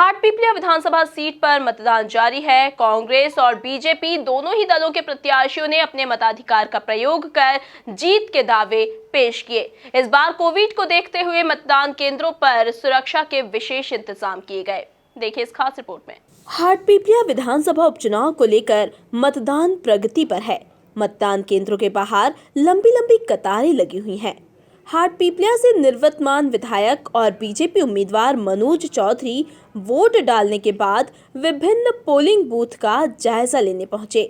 हाटपिपलिया विधानसभा seat पर मतदान जारी है। कांग्रेस और बीजेपी दोनों ही दलों के प्रत्याशियों ने अपने मताधिकार का प्रयोग कर जीत के दावे पेश किए। इस बार कोविड को देखते हुए मतदान केंद्रों पर सुरक्षा के विशेष इंतजाम किए गए। देखिए इस खास रिपोर्ट में। हाटपिपलिया विधानसभा उपचुनाव को लेकर मतदान प्रगति पर है। मतदान केंद्रों के बाहर लंबी लंबी कतारें लगी हुई हैं। हाटपिपलिया से निवर्तमान विधायक और बीजेपी उम्मीदवार मनोज चौधरी वोट डालने के बाद विभिन्न पोलिंग बूथ का जायजा लेने पहुंचे।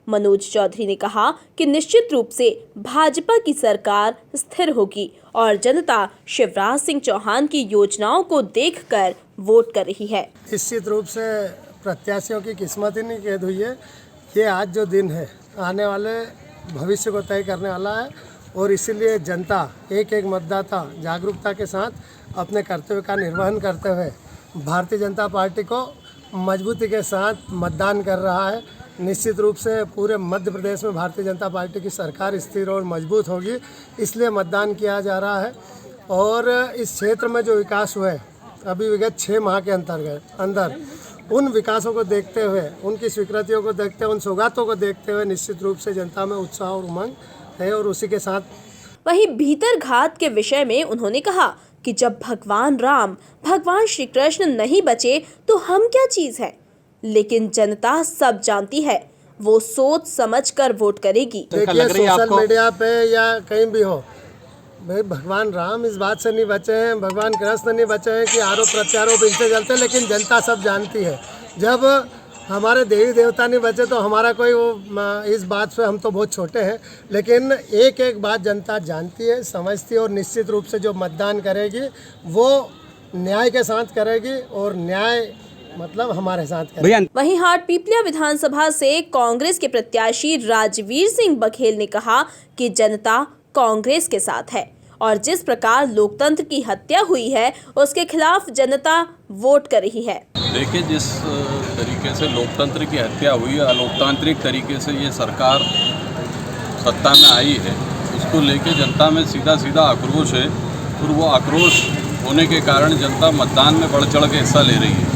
मनोज चौधरी ने कहा कि निश्चित रूप से भाजपा की सरकार स्थिर होगी और जनता शिवराज सिंह चौहान की योजनाओं को देखकर वोट कर रही है। निश्चित रूप से प्रत्याशियों की किस्मत ही नहीं कैद हुई है। ये आज जो दिन है आने वाले भविष्य को तय करने वाला है और इसीलिए जनता एक एक मतदाता जागरूकता के साथ अपने कर्तव्य का निर्वहन करते हुए भारतीय जनता पार्टी को मजबूती के साथ मतदान कर रहा है। निश्चित रूप से पूरे मध्य प्रदेश में भारतीय जनता पार्टी की सरकार स्थिर और मजबूत होगी, इसलिए मतदान किया जा रहा है। और इस क्षेत्र में जो विकास हुए अभी विगत 6 माह के अंदर उन विकासों को देखते हुए, उनकी स्वीकृतियों को देखते हुए, उन सौगातों को देखते हुए निश्चित रूप से जनता में उत्साह और उमंग है। और उसी के साथ वहीं भीतर घात के विषय में उन्होंने कहा कि जब भगवान राम, भगवान श्री कृष्ण नहीं बचे तो हम क्या चीज है। लेकिन जनता सब जानती है, वो सोच समझकर वोट करेगी। देखिए सोशल मीडिया पे या कहीं भी हो, भाई भगवान राम इस बात से नहीं बचे हैं, भगवान कृष्ण नहीं बचे हैं कि आरोप प्रत्यारोप इनसे चलते, लेकिन जनता सब जानती है। जब हमारे देवी देवता नहीं बचे तो हमारा कोई वो इस बात से हम तो बहुत छोटे हैं, लेकिन एक एक बात जनता जानती है, समझती है और निश्चित रूप से जो मतदान करेगी वो न्याय के साथ करेगी और न्याय मतलब हमारे साथ करेगी। वहीं हाटपिपलिया विधानसभा से कांग्रेस के प्रत्याशी राजवीर सिंह बघेल ने कहा कि जनता कांग्रेस के साथ है और जिस प्रकार लोकतंत्र की हत्या हुई है उसके खिलाफ जनता वोट कर रही है। देखिए जिस तरीके से लोकतंत्र की हत्या हुई है, अलोकतांत्रिक तरीके से ये सरकार सत्ता में आई है, उसको लेके जनता में सीधा आक्रोश है और वो आक्रोश होने के कारण जनता मतदान में बढ़ चढ़ के हिस्सा ले रही है।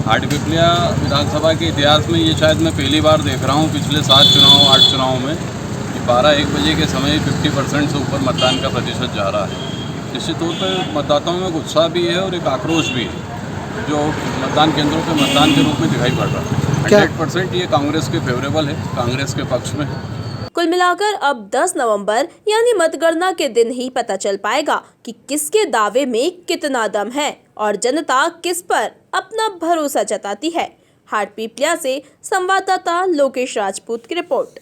हाटपिपलिया विधानसभा के इतिहास में ये शायद मैं पहली बार देख रहा हूँ पिछले 7 चुनाव 8 चुनाव में कि 12-1 बजे के समय 50% से ऊपर मतदान का प्रतिशत जा रहा है। निश्चित तौर पर मतदाताओं में उत्साह भी है और एक आक्रोश भी है जो मतदान केंद्रों पे मतदान के रूप में दिखाई पड़ रहा है। 100% ये कांग्रेस के फेवरेबल है, कांग्रेस के पक्ष में है। कुल मिलाकर अब 10 नवंबर यानी मतगणना के दिन ही पता चल पाएगा कि किसके दावे में कितना दम है और जनता किस पर अपना भरोसा जताती है। हाटपिपलिया से संवाददाता लोकेश राजपूत की रिपोर्ट।